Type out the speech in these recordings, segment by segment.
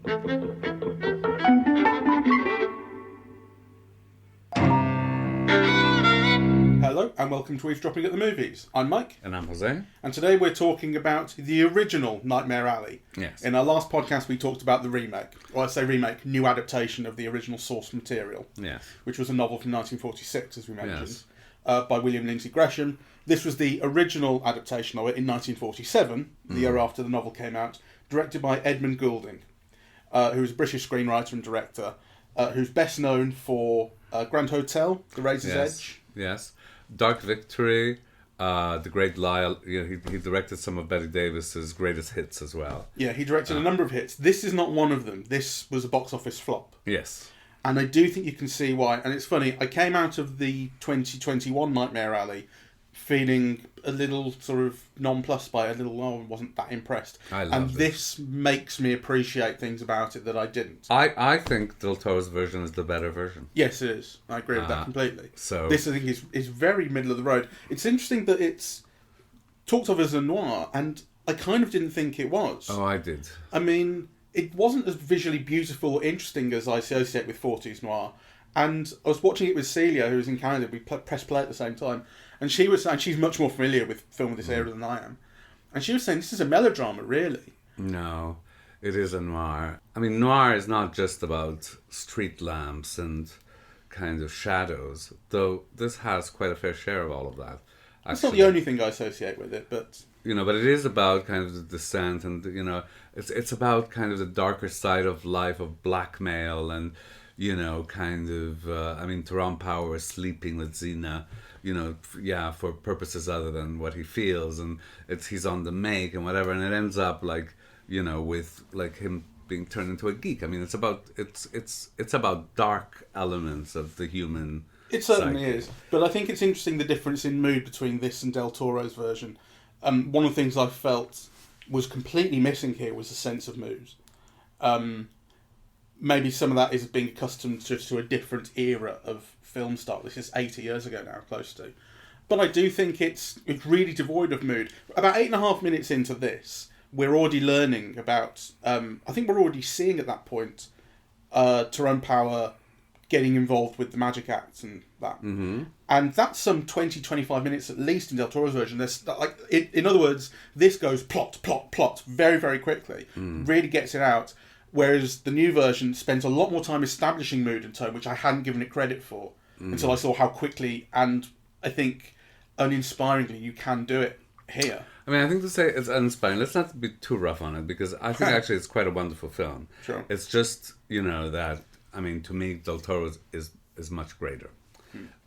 Hello and welcome to Eavesdropping at the Movies. I'm Mike. And I'm Jose. And today we're talking about the original Nightmare Alley. Yes. In our last podcast we talked about the remake, or I say remake, new adaptation of the original source material. Yes. Which was a novel from 1946, as we mentioned, Yes. By William Lindsay Gresham. This was the original adaptation of it in 1947, the year after the novel came out, directed by Edmund Goulding, who is a British screenwriter and director, who's best known for Grand Hotel, The Razor's Edge. Yes. Dark Victory, The Great Lie. You know, he directed some of Betty Davis's greatest hits as well. Yeah, he directed a number of hits. This is not one of them. This was a box office flop. Yes. And I do think you can see why. And it's funny, I came out of the 2021 Nightmare Alley feeling a little sort of nonplussed by it, I wasn't that impressed. I love and this makes me appreciate things about it that I didn't. I think Del Toro's version is the better version. Yes, it is. I agree with that completely. So this, I think, is very middle of the road. It's interesting that it's talked of as a noir, and I kind of didn't think it was. Oh, I did. I mean, it wasn't as visually beautiful or interesting as I associate with 40s noir. And I was watching it with Celia, who was in Canada. We pressed play at the same time. And she was saying, she's much more familiar with film of this era than I am. And she was saying, this is a melodrama, really. No, it is a noir. I mean, noir is not just about street lamps and kind of shadows, though this has quite a fair share of all of that. That's not the only thing I associate with it, but... You know, but it is about kind of the descent and, you know, it's about kind of the darker side of life of blackmail and, you know, kind of, I mean, Tyrone Power is sleeping with Xena, you know, for purposes other than what he feels, and he's on the make and whatever, and it ends up like, you know, with like him being turned into a geek. I mean, it's about dark elements of the human. It certainly psyche. is, but I think it's interesting the difference in mood between this and Del Toro's version. One of the things I felt was completely missing here was a sense of mood. Maybe some of that is being accustomed to a different era of film style. This is 80 years ago now, close to. But I do think it's really devoid of mood. About 8.5 minutes into this, we're already learning about... I think we're already seeing at that point Tyrone Power getting involved with the magic acts and that. Mm-hmm. And that's some 20-25 minutes at least in Del Toro's version. There's in other words, this goes plot very, very quickly. Really gets it out. Whereas the new version spends a lot more time establishing mood and tone, which I hadn't given it credit for until I saw how quickly and I think uninspiringly you can do it here. I mean, I think to say it's uninspiring, let's not be too rough on it, because I think actually it's quite a wonderful film. Sure. It's just, you know, that, I mean, to me, Del Toro is much greater.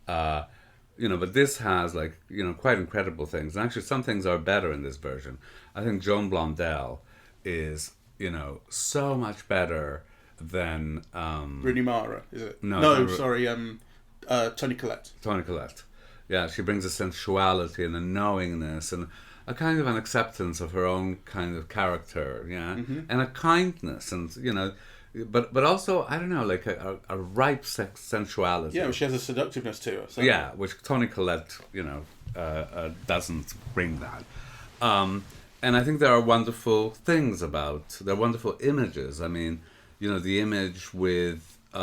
You know, but this has, like, you know, quite incredible things. And actually, some things are better in this version. I think Joan Blondell is, you know, so much better than... Rooney Mara, is it? No, sorry, Toni Collette. Toni Collette. Yeah, she brings a sensuality and a knowingness and a kind of an acceptance of her own kind of character, yeah, and a kindness, and, you know, but also, I don't know, like a ripe sensuality. Yeah, she has a seductiveness to her. So. Yeah, which Toni Collette, you know, doesn't bring that. And I think there are wonderful things there are wonderful images. I mean, you know, the image with, you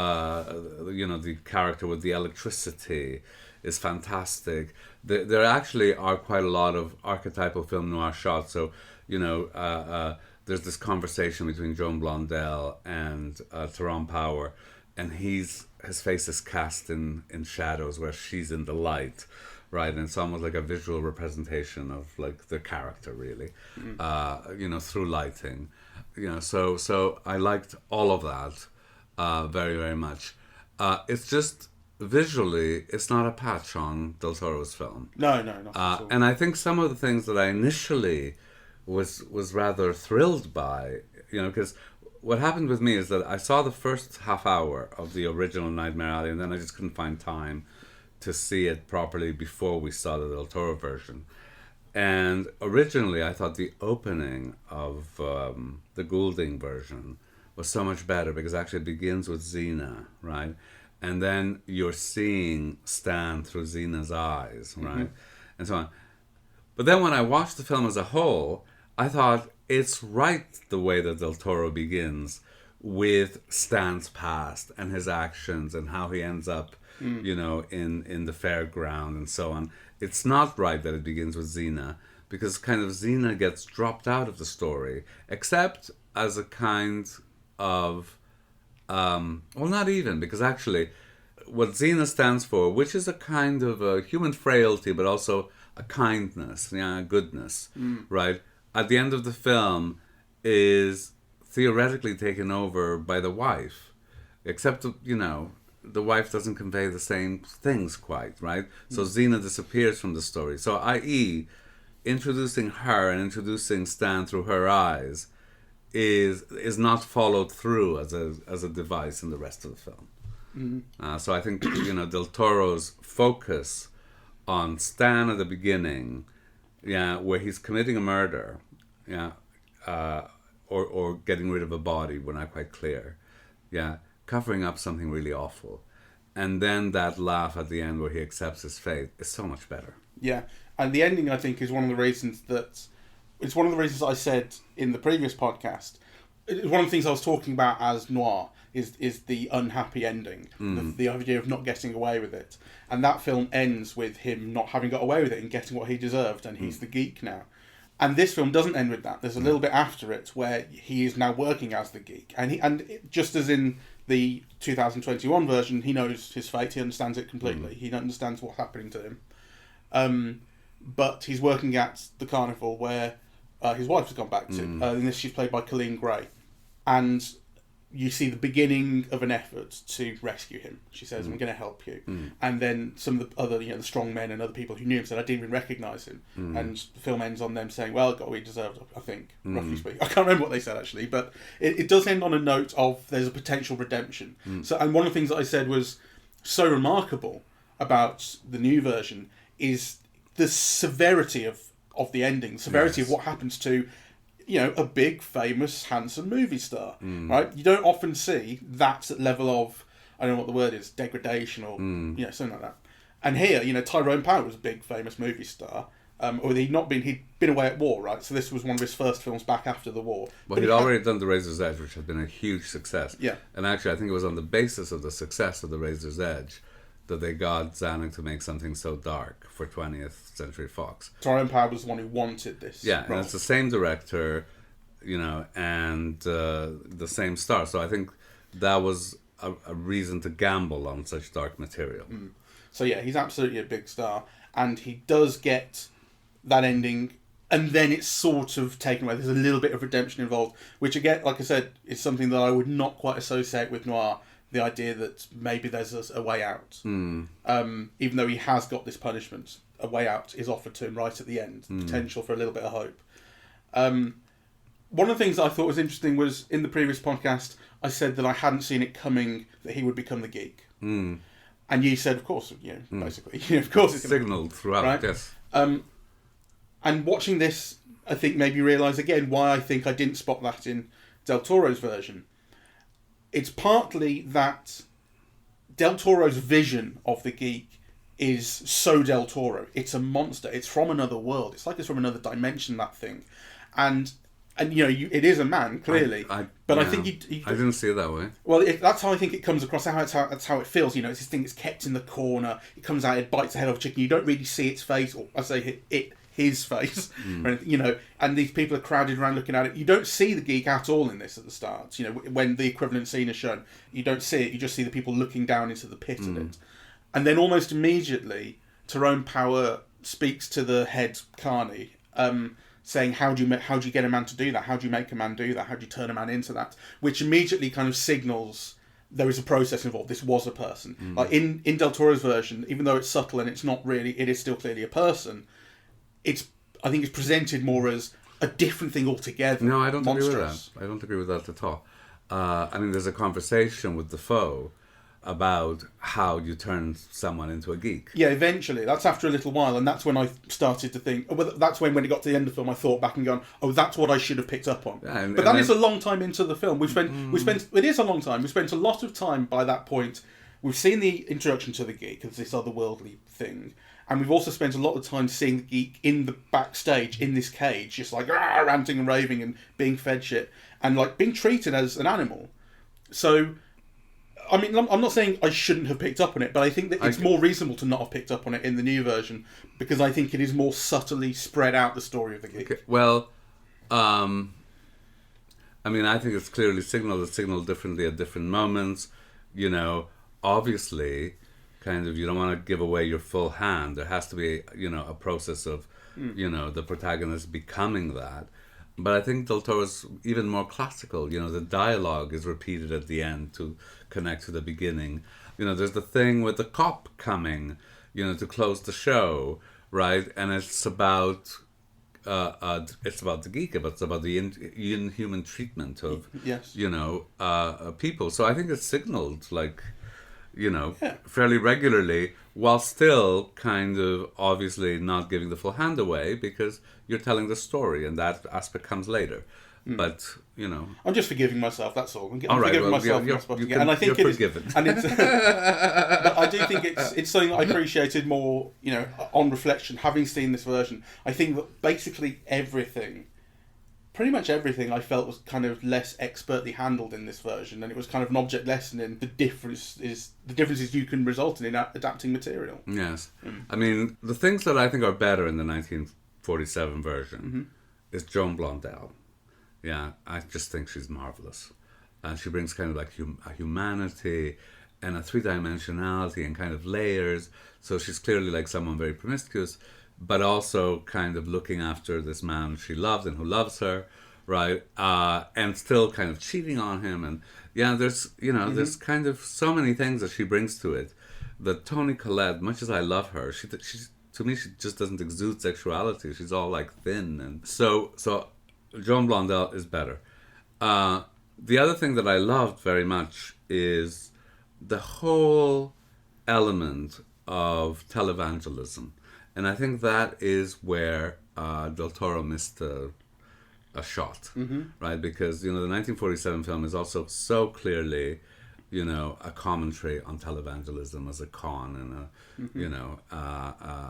know, the character with the electricity is fantastic. There actually are quite a lot of archetypal film noir shots. So, you know, there's this conversation between Joan Blondell and Tyrone Power, and his face is cast in shadows where she's in the light, right? And it's almost like a visual representation of like the character, really, you know, through lighting. You know, so I liked all of that very, very much. It's just visually, it's not a patch on Del Toro's film. No, not at all. And I think some of the things that I initially was rather thrilled by, you know, because what happened with me is that I saw the first half hour of the original Nightmare Alley, and then I just couldn't find time to see it properly before we saw the Del Toro version. And originally, I thought the opening of the Goulding version was so much better because actually it begins with Xena, right? And then you're seeing Stan through Xena's eyes, right? And so on. But then when I watched the film as a whole, I thought it's right the way that Del Toro begins with Stan's past and his actions and how he ends up, you know, in the fairground and so on. It's not right that it begins with Xena, because kind of Xena gets dropped out of the story, except as a kind of, well, not even, because actually what Xena stands for, which is a kind of a human frailty, but also a kindness, yeah, a goodness, right? At the end of the film is theoretically taken over by the wife, except, you know, the wife doesn't convey the same things quite, right? So Xena disappears from the story. So, i.e., introducing her and introducing Stan through her eyes is not followed through as a device in the rest of the film. So I think, you know, Del Toro's focus on Stan at the beginning, yeah, where he's committing a murder, yeah, or getting rid of a body, we're not quite clear, yeah, covering up something really awful, and then that laugh at the end where he accepts his fate is so much better. Yeah, and the ending, I think, is one of the reasons that it's one of the reasons I said in the previous podcast. It's one of the things I was talking about as noir is the unhappy ending, the idea of not getting away with it, and that film ends with him not having got away with it and getting what he deserved, and he's the geek now. And this film doesn't end with that. There's a little bit after it where he is now working as the geek, just as in the 2021 version, he knows his fate. He understands it completely. He understands what's happening to him. But he's working at the carnival where his wife has gone back to. In this, she's played by Colleen Gray, and you see the beginning of an effort to rescue him. She says, "I'm going to help you," and then some of the other, you know, the strong men and other people who knew him said, "I didn't even recognise him." And the film ends on them saying, "Well, got what he deserved." I think, roughly speaking, I can't remember what they said actually, but it does end on a note of there's a potential redemption. So, and one of the things that I said was so remarkable about the new version is the severity of the ending, the severity of what happens to, you know, a big, famous, handsome movie star, right? You don't often see that level of, I don't know what the word is, degradation or, you know, something like that. And here, you know, Tyrone Power was a big, famous movie star. Or he'd been away at war, right? So this was one of his first films back after the war. Well, he'd already done The Razor's Edge, which had been a huge success. Yeah. And actually, I think it was on the basis of the success of The Razor's Edge that they got Zanuck to make something so dark for 20th Century Fox. Tyrone Power was the one who wanted this. Yeah, role. and it's the same director, you know, and the same star. So I think that was a reason to gamble on such dark material. So yeah, he's absolutely a big star, and he does get that ending, and then it's sort of taken away. There's a little bit of redemption involved, which again, like I said, is something that I would not quite associate with noir. The idea that maybe there's a way out. Even though he has got this punishment, a way out is offered to him right at the end. Potential for a little bit of hope. One of the things that I thought was interesting was, in the previous podcast, I said that I hadn't seen it coming that he would become the geek. And you said, of course, you know, basically, you know, of course it's signalled throughout, right? Yes. And watching this, I think made me realise again why I think I didn't spot that in Del Toro's version. It's partly that Del Toro's vision of the geek is so Del Toro. It's a monster. It's from another world. It's like it's from another dimension, that thing. And you know, it is a man, clearly. I think I didn't see it that way. Well, that's how I think it comes across. That's how it feels. You know, it's this thing that's kept in the corner. It comes out, it bites the head off a chicken. You don't really see its face, or I say his face, or anything, you know, and these people are crowded around looking at it. You don't see the geek at all in this at the start. You know, when the equivalent scene is shown, you don't see it. You just see the people looking down into the pit of it. And then almost immediately, Tyrone Power speaks to the head carny, saying, how do you get a man to do that? How do you make a man do that? How do you turn a man into that? Which immediately kind of signals there is a process involved. This was a person. Like in Del Toro's version, even though it's subtle and it's not really, it is still clearly a person. I think it's presented more as a different thing altogether. No, I don't agree with that. I don't agree with that at all. I mean, there's a conversation with Defoe about how you turn someone into a geek. Yeah, eventually. That's after a little while, and that's when I started to think. Well, that's when it got to the end of the film, I thought back and gone, "Oh, that's what I should have picked up on." Yeah, but that is a long time into the film. It is a long time. We spent a lot of time by that point. We've seen the introduction to the geek as this otherworldly thing. And we've also spent a lot of time seeing the geek in the backstage, in this cage, just like ranting and raving and being fed shit. And like being treated as an animal. So, I mean, I'm not saying I shouldn't have picked up on it, but I think that it's more reasonable to not have picked up on it in the new version, because I think it is more subtly spread out the story of the geek. Okay. Well, I mean, I think it's clearly signaled. It's signaled differently at different moments. You know, obviously, kind of, you don't want to give away your full hand. There has to be, you know, a process of, you know, the protagonist becoming that. But I think Del Toro's even more classical. You know, the dialogue is repeated at the end to connect to the beginning. You know, there's the thing with the cop coming, you know, to close the show, right? And it's about the geek, but it's about the inhuman treatment of, Yes. you know, people. So I think it's signaled, like, you know, fairly regularly, while still kind of obviously not giving the full hand away, because you're telling the story, and that aspect comes later. But, you know, I'm just forgiving myself. That's all. I'm all right, forgiving well, myself. And I think you're forgiven. And it's, but I do think it's something that I appreciated more. You know, on reflection, having seen this version, I think that basically pretty much everything, I felt was kind of less expertly handled in this version, and it was kind of an object lesson in the differences you can result in adapting material. Yes, I mean, the things that I think are better in the 1947 version is Joan Blondell. Yeah, I just think she's marvelous, and she brings kind of like a humanity and a three-dimensionality and kind of layers. So she's clearly like someone very promiscuous, but also kind of looking after this man she loved and who loves her, right? And still kind of cheating on him. And yeah, there's, you know, there's kind of so many things that she brings to it. That Toni Collette, much as I love her, she's to me, she just doesn't exude sexuality. She's all like thin. And so Joan Blondell is better. The other thing that I loved very much is the whole element of televangelism. And I think that is where Del Toro missed a shot, right? Because, you know, the 1947 film is also so clearly, you know, a commentary on televangelism as a con and you know,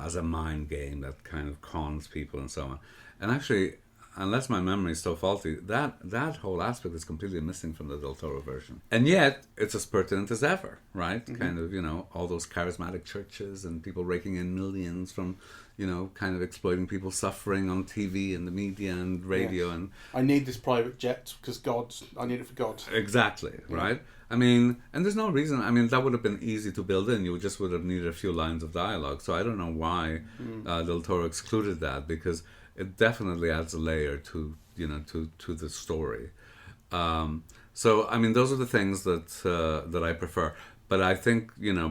as a mind game that kind of cons people and so on. And actually, unless my memory is so faulty, that whole aspect is completely missing from the Del Toro version. And yet, it's as pertinent as ever, right? Kind of, you know, all those charismatic churches and people raking in millions from, you know, kind of exploiting people's suffering on TV and the media and radio. Yes. And I need this private jet because I need it for God. Exactly, right? I mean, and there's no reason, I mean, that would have been easy to build in. You just would have needed a few lines of dialogue. So I don't know why Del Toro excluded that, because it definitely adds a layer to, you know, to the story. So I mean, those are the things that I prefer. But I think, you know,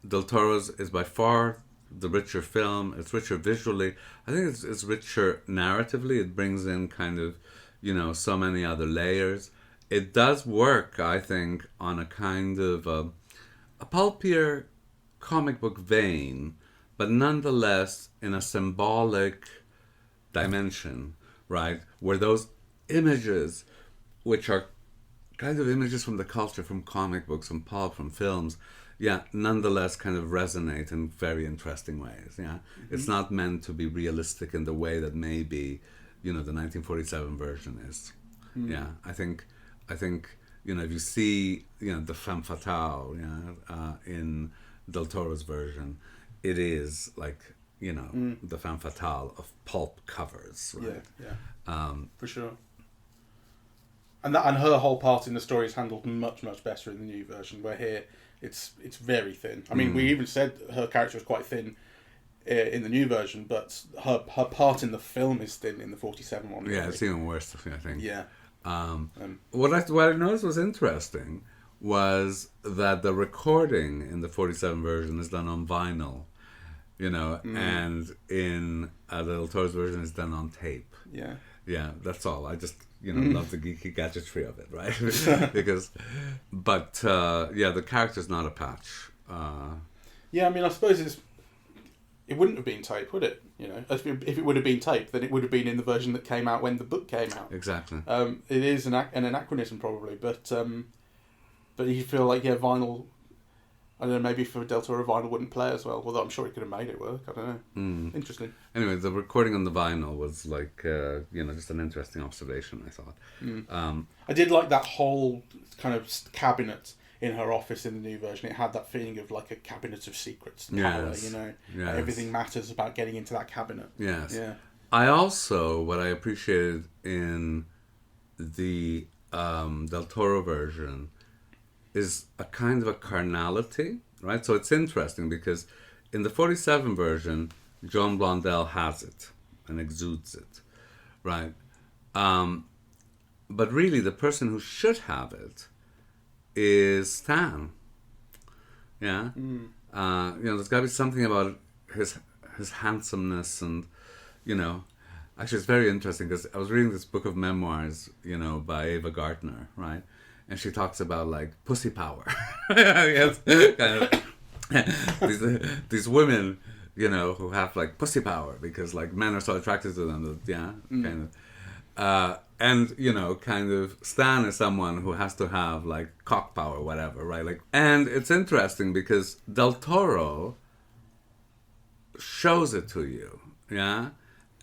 Del Toro's is by far the richer film. It's richer visually. I think it's richer narratively. It brings in kind of, you know, so many other layers. It does work, I think, on a kind of a pulpier comic book vein, but nonetheless in a symbolic dimension, right? Where those images, which are kind of images from the culture, from comic books, from pulp, from films, nonetheless kind of resonate in very interesting ways. Yeah, it's not meant to be realistic in the way that maybe, you know, the 1947 version is. Yeah, I think, you know, if you see, you know, the femme fatale, in Del Toro's version, it is like, you know, the femme fatale of pulp covers, right? Yeah, for sure. And her whole part in the story is handled much, much better in the new version, where here it's very thin. I mean, we even said her character was quite thin in the new version, but her part in the film is thin in the 47 one. Yeah, it's even worse, I think. Yeah. What I noticed was interesting was that the recording in the 47 version is done on vinyl, you know, and in the Del Toro's version is done on tape. Yeah. Yeah, that's all. I just, you know, love the geeky gadgetry of it, right? The character's not a patch. Yeah, I mean, I suppose it wouldn't have been tape, would it? You know, if it would have been tape, then it would have been in the version that came out when the book came out. Exactly. It is an anachronism probably, but you feel like vinyl. I don't know, maybe for Del Toro, vinyl wouldn't play as well, although I'm sure he could have made it work. I don't know. Interesting. Anyway, the recording on the vinyl was like, just an interesting observation, I thought. I did like that whole kind of cabinet in her office in the new version. It had that feeling of like a cabinet of secrets and power, Yes. Yes. Everything matters about getting into that cabinet. Yes. Yeah. What I appreciated in the Del Toro version is a kind of a carnality, right? So it's interesting because in the 47 version, Joan Blondell has it and exudes it, right? But really, the person who should have it is Stan. Yeah, there's got to be something about his handsomeness, and actually, it's very interesting because I was reading this book of memoirs, by Ava Gardner, right? And she talks about like pussy power. Yes, kind of these women, who have like pussy power because like men are so attracted to them that kind of. And kind of Stan is someone who has to have like cock power, whatever, right? Like, and it's interesting because Del Toro shows it to you, yeah.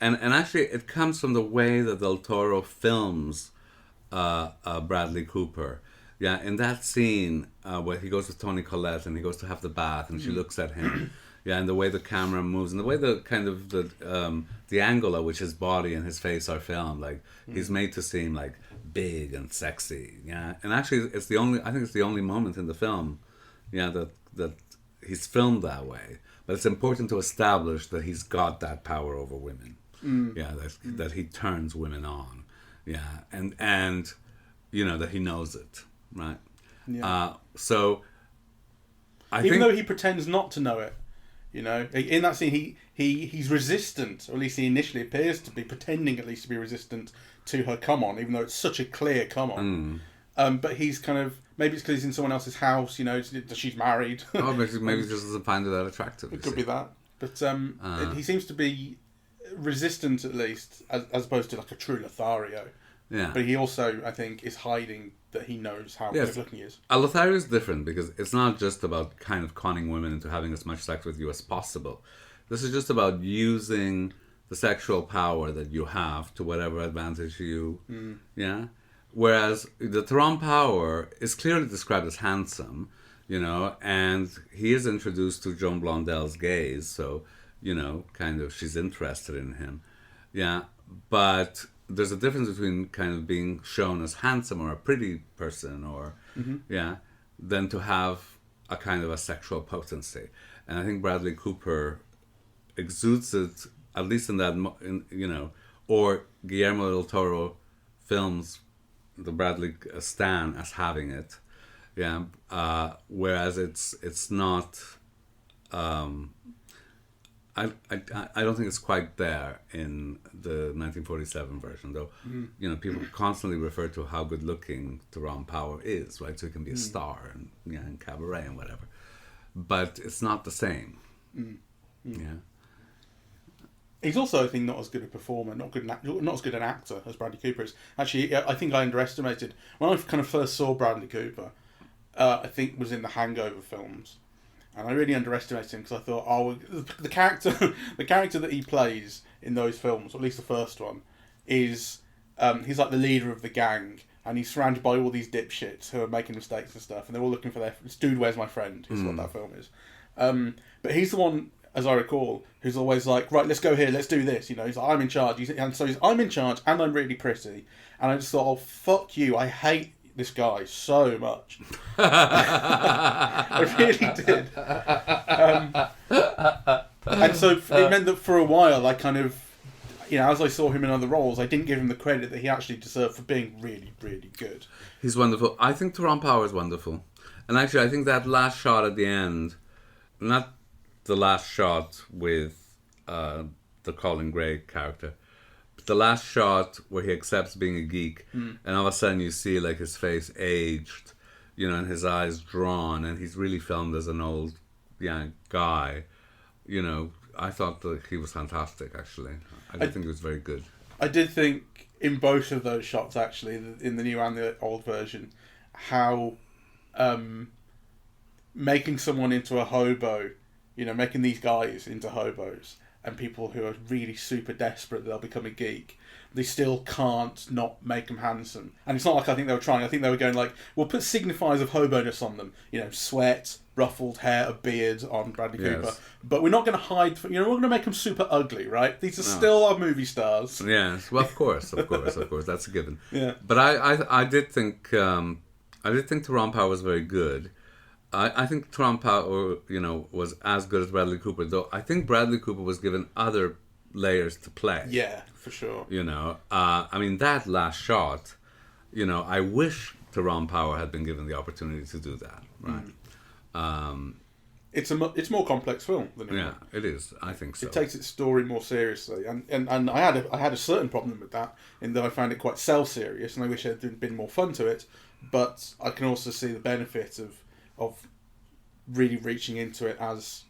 And actually, it comes from the way that Del Toro films Bradley Cooper. Yeah, in that scene where he goes with Toni Collette and he goes to have the bath and she looks at him. Yeah, and the way the camera moves and the way the kind of the angle at which his body and his face are filmed, like he's made to seem like big and sexy. Yeah, and actually, I think it's the only moment in the film, that he's filmed that way. But it's important to establish that he's got that power over women. Yeah, that he turns women on. Yeah, and that he knows it, right? Yeah. So I Even think, though he pretends not to know it, in that scene he's resistant, or at least he initially appears to be pretending at least to be resistant to her come on, even though it's such a clear come on. But he's kind of, maybe it's because he's in someone else's house, she's married. Oh, maybe he just doesn't find it that attractive. It could be that. But he seems to be resistant, at least, as opposed to like a true Lothario. Yeah. But he also, I think, is hiding that he knows how good looking he is. A Lothario is different because it's not just about kind of conning women into having as much sex with you as possible. This is just about using the sexual power that you have to whatever advantage you... Yeah? Whereas the Tyrone power is clearly described as handsome, and he is introduced to Joan Blondell's gaze, so, kind of she's interested in him. Yeah, but there's a difference between kind of being shown as handsome or a pretty person or, than to have a kind of a sexual potency. And I think Bradley Cooper exudes it, at least in that, or Guillermo del Toro films the Bradley Stan as having it, whereas it's not. I don't think it's quite there in the 1947 version, though. People constantly refer to how good looking Tyrone Power is, right? So he can be a star and in cabaret and whatever, but it's not the same. Yeah. He's also, I think, not as good a performer, not as good an actor as Bradley Cooper is. Actually, I think I underestimated when I kind of first saw Bradley Cooper. I think was in the Hangover films, and I really underestimated him because I thought, the character that he plays in those films, or at least the first one, is he's like the leader of the gang, and he's surrounded by all these dipshits who are making mistakes and stuff, and they're all looking for their dude. Where's my friend? Is what that film is. But he's the one, as I recall, who's always like, right, let's go here, let's do this. He's like, I'm in charge. I'm in charge, and I'm really pretty. And I just thought, oh, fuck you. I hate this guy so much. I really did. And so it meant that for a while, I kind of, as I saw him in other roles, I didn't give him the credit that he actually deserved for being really, really good. He's wonderful. I think Tyrone Power is wonderful. And actually, I think that last shot at the end, not the last shot with the Colin Gray character, but the last shot where he accepts being a geek, and all of a sudden you see like his face aged, and his eyes drawn, and he's really filmed as an old guy. I thought that he was fantastic, actually. I think he was very good. I did think in both of those shots, actually, in the new and the old version, how making someone into a hobo, making these guys into hobos, and people who are really super desperate that they'll become a geek, they still can't not make them handsome. And it's not like I think they were trying. I think they were going like, we'll put signifiers of hobo-ness on them. Sweat, ruffled hair, a beard on Bradley Cooper. But we're not going to hide. We're not going to make them super ugly, right? These are still our movie stars. Yes, well, of course, that's a given. Yeah. But I did think Tyrone Power was very good. I think Tyrone Power, was as good as Bradley Cooper, though I think Bradley Cooper was given other layers to play. Yeah, for sure. That last shot, I wish Tyrone Power had been given the opportunity to do that, right? It's more complex film than it. Yeah, it is. I think so. It takes its story more seriously, and I had a certain problem with that in that I found it quite self-serious, and I wish there had been more fun to it. But I can also see the benefit of really reaching into it as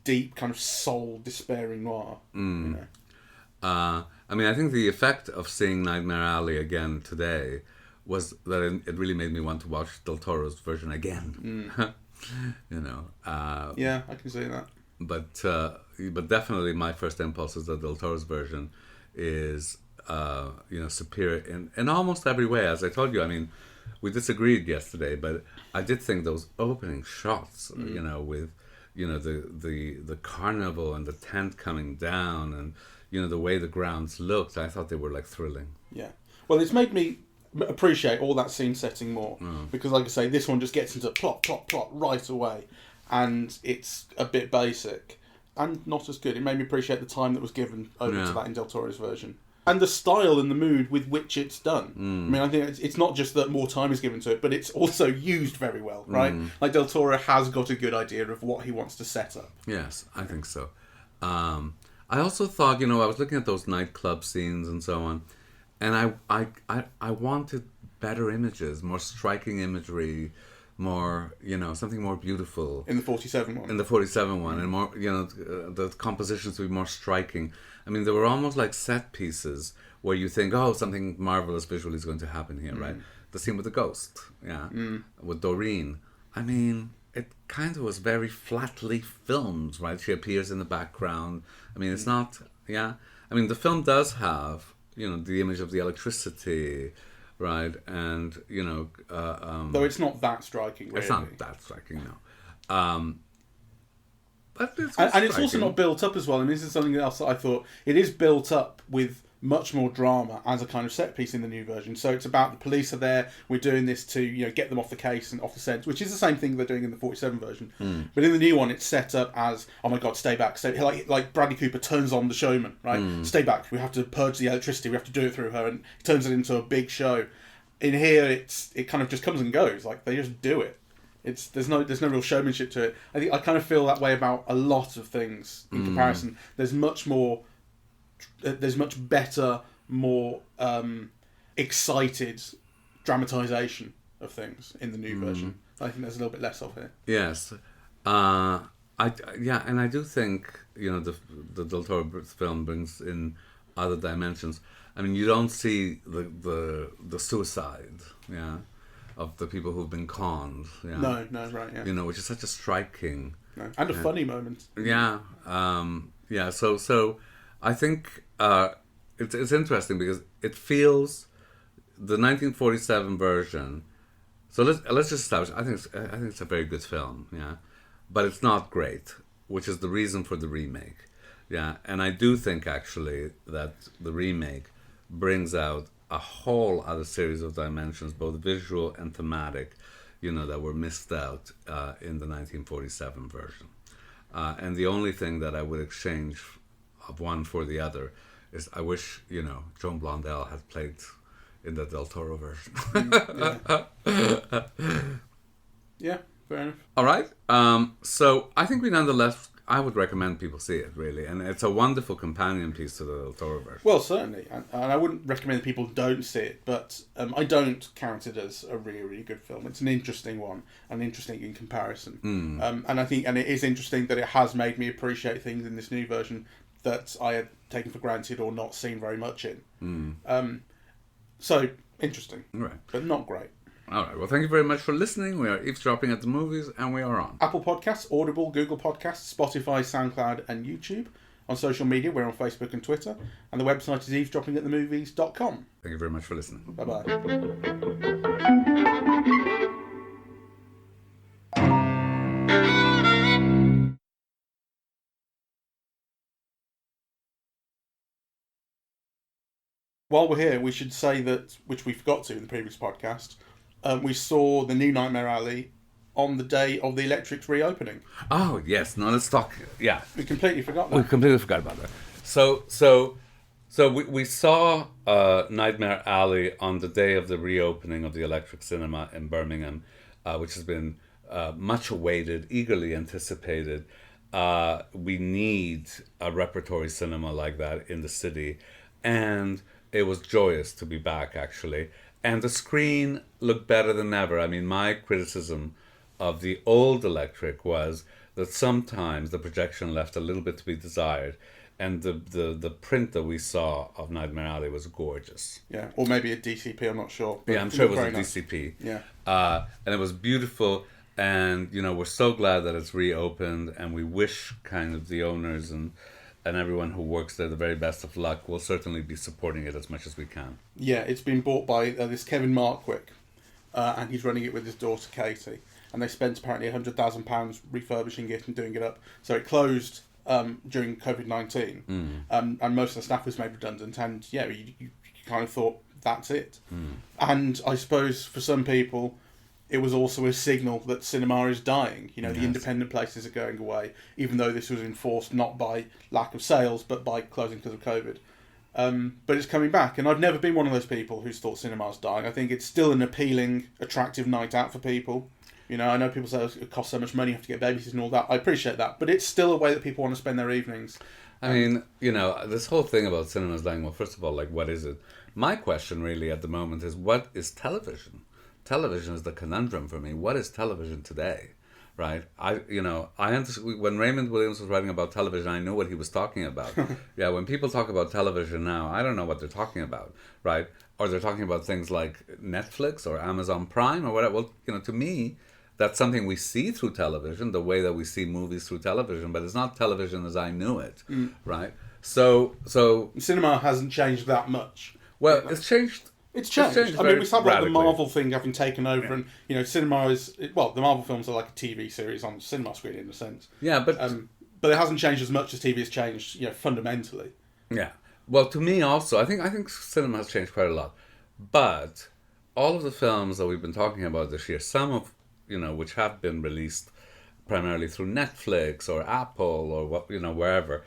deep, kind of soul despairing noir. I think the effect of seeing Nightmare Alley again today was that it really made me want to watch Del Toro's version again. Yeah, I can see that. But definitely my first impulse is that Del Toro's version is superior in almost every way. As I told you, we disagreed yesterday, but I did think those opening shots, with the carnival and the tent coming down, and the way the grounds looked, I thought they were like thrilling. Yeah, well, it's made me appreciate all that scene setting more, because like I say, this one just gets into plot right away, and it's a bit basic and not as good. It made me appreciate the time that was given over to that in Del Toro's version. And the style and the mood with which it's done. I think it's not just that more time is given to it, but it's also used very well, right? Like Del Toro has got a good idea of what he wants to set up. Yes, I think so. I also thought, I was looking at those nightclub scenes and so on, and I wanted better images, more striking imagery, more, something more beautiful. In the 47 one. In the 47 one, and more, the compositions to be more striking. There were almost like set pieces where you think, oh, something marvelous visually is going to happen here, right? The scene with the ghost, with Doreen. It kind of was very flatly filmed, right? She appears in the background. It's not, the film does have, the image of the electricity, right? And, though it's not that striking, really. It's not that striking, no. But and it's also not built up as well. This is something else that I thought. It is built up with much more drama as a kind of set piece in the new version. So it's about the police are there. We're doing this to get them off the case and off the scent, which is the same thing they're doing in the 47 version. But in the new one, it's set up as, oh my god, stay back. Stay, like Bradley Cooper turns on the showman, right? Stay back. We have to purge the electricity. We have to do it through her, and he turns it into a big show. In here, it kind of just comes and goes. Like they just do it. There's no real showmanship to it. I kind of feel that way about a lot of things in comparison. There's much better, more excited dramatisation of things in the new version. I think there's a little bit less of here. Yes, and I do think the Del Toro film brings in other dimensions. You don't see the suicide, of the people who've been conned. Yeah. No, right, yeah. Which is such a striking... No. And a funny moment. Yeah. So I think it's interesting because it feels... The 1947 version... So let's just establish... I think it's a very good film, yeah? But it's not great, which is the reason for the remake. Yeah, and I do think, actually, that the remake brings out a whole other series of dimensions, both visual and thematic, that were missed out in the 1947 version. And the only thing that I would exchange of one for the other is I wish, Joan Blondell had played in the Del Toro version. Yeah, fair enough. All right. So I think we nonetheless... I would recommend people see it, really. And it's a wonderful companion piece to the Del Toro version. Well, certainly. And I wouldn't recommend people don't see it, but I don't count it as a really, really good film. It's an interesting one, and interesting in comparison. And I think, and it is interesting that it has made me appreciate things in this new version that I had taken for granted or not seen very much in. So, interesting. Right. But not great. All right. Well, thank you very much for listening. We are eavesdropping at the movies, and we are on Apple Podcasts, Audible, Google Podcasts, Spotify, SoundCloud, and YouTube. On social media, we're on Facebook and Twitter, and the website is eavesdroppingatthemovies.com. Thank you very much for listening. Bye-bye. While we're here, we should say that, which we forgot to in the previous podcast, we saw the new Nightmare Alley on the day of the Electric's reopening. Oh, yes. No, let's talk. Yeah. We completely forgot that. We completely forgot about that. So we saw Nightmare Alley on the day of the reopening of the Electric Cinema in Birmingham, which has been much awaited, eagerly anticipated. We need a repertory cinema like that in the city. And it was joyous to be back, actually. And the screen looked better than ever. I mean, my criticism of the old Electric was that sometimes the projection left a little bit to be desired. And the print that we saw of Nightmare Alley was gorgeous. Yeah, or maybe a DCP, I'm not sure. Yeah, I'm sure it was a nice. DCP. Yeah. And it was beautiful. And, you know, we're so glad that it's reopened. And we wish kind of the owners and everyone who works there the very best of luck. We'll certainly be supporting it as much as we can. Yeah, it's been bought by this Kevin Markwick, and he's running it with his daughter Katie. And they spent apparently £100,000 refurbishing it and doing it up. So it closed during COVID-19, and most of the staff was made redundant. And yeah, you kind of thought that's it. And I suppose for some people, it was also a signal that cinema is dying. You know, the independent places are going away, even though this was enforced not by lack of sales, but by closing because of COVID. But it's coming back, and I've never been one of those people who's thought cinema's dying. I think it's still an appealing, attractive night out for people. You know, I know people say it costs so much money, you have to get babysitters and all that. I appreciate that, but it's still a way that people want to spend their evenings. I mean, you know, this whole thing about cinemas dying, well, first of all, like, what is it? My question really at the moment is, what is television? Television is the conundrum for me. What is television today, right? When Raymond Williams was writing about television, I knew what he was talking about. Yeah, when people talk about television now, I don't know what they're talking about, right? Or they're talking about things like Netflix or Amazon Prime or whatever. Well, you know, to me, that's something we see through television, the way that we see movies through television, but it's not television as I knew it, right? So cinema hasn't changed that much. Well, it's changed. It's changed. I mean, we talk about the Marvel thing having taken over, and you know, cinema is the Marvel films are like a TV series on the cinema screen in a sense. Yeah, but it hasn't changed as much as TV has changed, you know, fundamentally. Yeah. Well, to me also, I think cinema has changed quite a lot, but all of the films that we've been talking about this year, some of which have been released primarily through Netflix or Apple or wherever.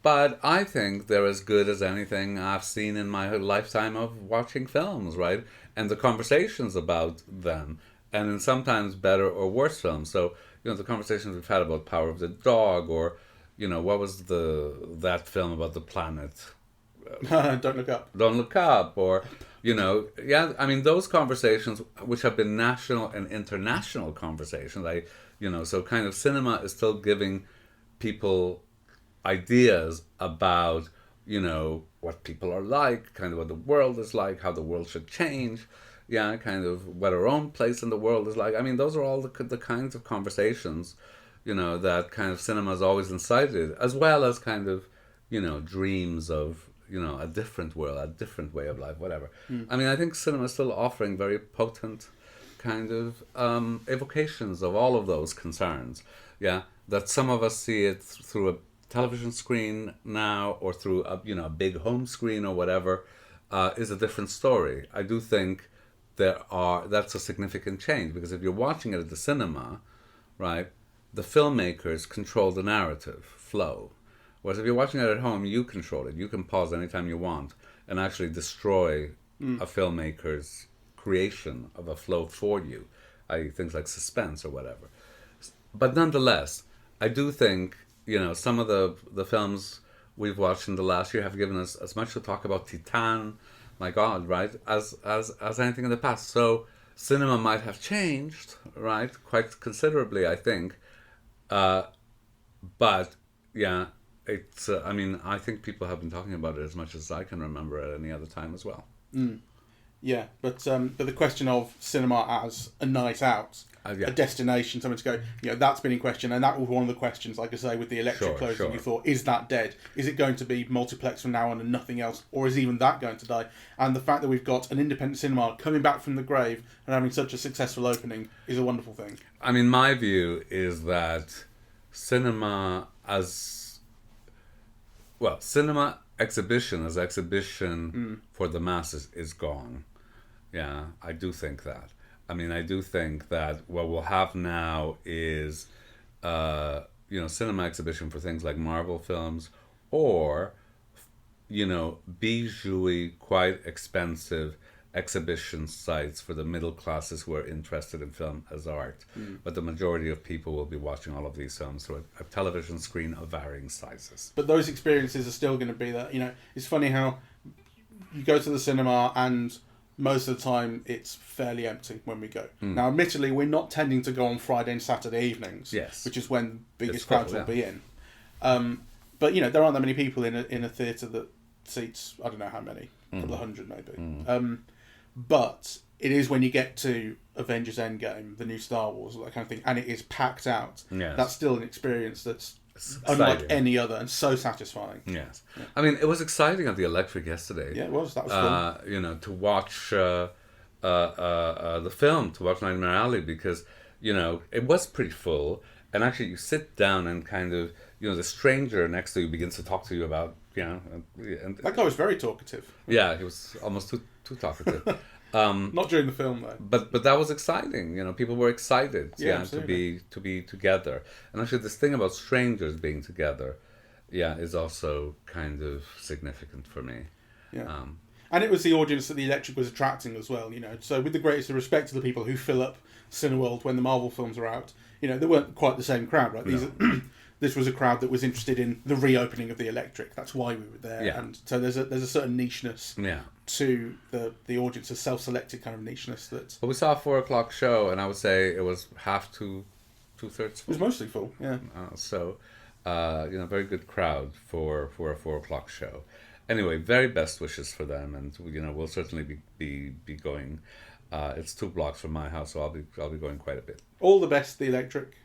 But I think they're as good as anything I've seen in my lifetime of watching films, right? And the conversations about them, and in sometimes better or worse films. So, the conversations we've had about Power of the Dog, or, what was that film about the planet? Don't Look Up. Don't Look Up, or, those conversations, which have been national and international conversations, so kind of cinema is still giving people ideas about, what people are like, kind of what the world is like, how the world should change, kind of what our own place in the world is like. I mean, those are all the kinds of conversations, that kind of cinema has always incited, as well as kind of, dreams of, a different world, a different way of life, whatever. I mean, I think cinema is still offering very potent kind of evocations of all of those concerns, that some of us see it through a television screen now, or through a big home screen or whatever, is a different story. I do think that's a significant change, because if you're watching it at the cinema, right, the filmmakers control the narrative flow. Whereas if you're watching it at home, you control it. You can pause anytime you want and actually destroy a filmmaker's creation of a flow for you, i.e. things like suspense or whatever. But nonetheless, I do think some of the films we've watched in the last year have given us as much to talk about. Titan, my God, right, as anything in the past. So cinema might have changed, right, quite considerably, I think. But yeah, it's. I think people have been talking about it as much as I can remember at any other time as well. Yeah, but the question of cinema as a night out, Yeah. a destination, something to go, that's been in question, and that was one of the questions, like I say, with the electric closing. Sure. You thought, is that dead? Is it going to be multiplex from now on and nothing else, or is even that going to die? And the fact that we've got an independent cinema coming back from the grave and having such a successful opening is a wonderful thing. I mean, my view is that cinema exhibition as exhibition for the masses is gone. Yeah, I do think that. I mean, I do think that what we'll have now is, cinema exhibition for things like Marvel films, or, bijou-y, quite expensive exhibition sites for the middle classes who are interested in film as art. But the majority of people will be watching all of these films through a television screen of varying sizes. But those experiences are still going to be there. It's funny how you go to the cinema and most of the time it's fairly empty when we go. Now, admittedly, we're not tending to go on Friday and Saturday evenings, yes, which is when the biggest crowds will be in. But there aren't that many people in a theatre that seats, I don't know how many, a couple of hundred maybe. But it is when you get to Avengers Endgame, the new Star Wars, that kind of thing, and it is packed out. Yes. That's still an experience that's unlike any other and so satisfying. Yes. Yeah. I mean, it was exciting at the Electric yesterday. Yeah, it was. That was fun. To watch the film, to watch Nightmare Alley, because, it was pretty full. And actually, you sit down and kind of, the stranger next to you begins to talk to you about, and that guy was very talkative. Yeah, he was almost too talkative. Not during the film though. But that was exciting. People were excited. To be together. And actually, this thing about strangers being together, is also kind of significant for me. Yeah. And it was the audience that the Electric was attracting as well. So with the greatest of respect to the people who fill up Cineworld when the Marvel films are out, they weren't quite the same crowd, right? No. This was a crowd that was interested in the reopening of the Electric. That's why we were there. Yeah. And so there's a certain nicheness to the audience, a self-selected kind of nicheness that. But we saw a 4:00 show, and I would say it was half to 2/3 full. It was mostly full, yeah. Very good crowd for a 4:00 show. Anyway, very best wishes for them, and we'll certainly be going. It's 2 blocks from my house, so I'll be going quite a bit. All the best, the Electric.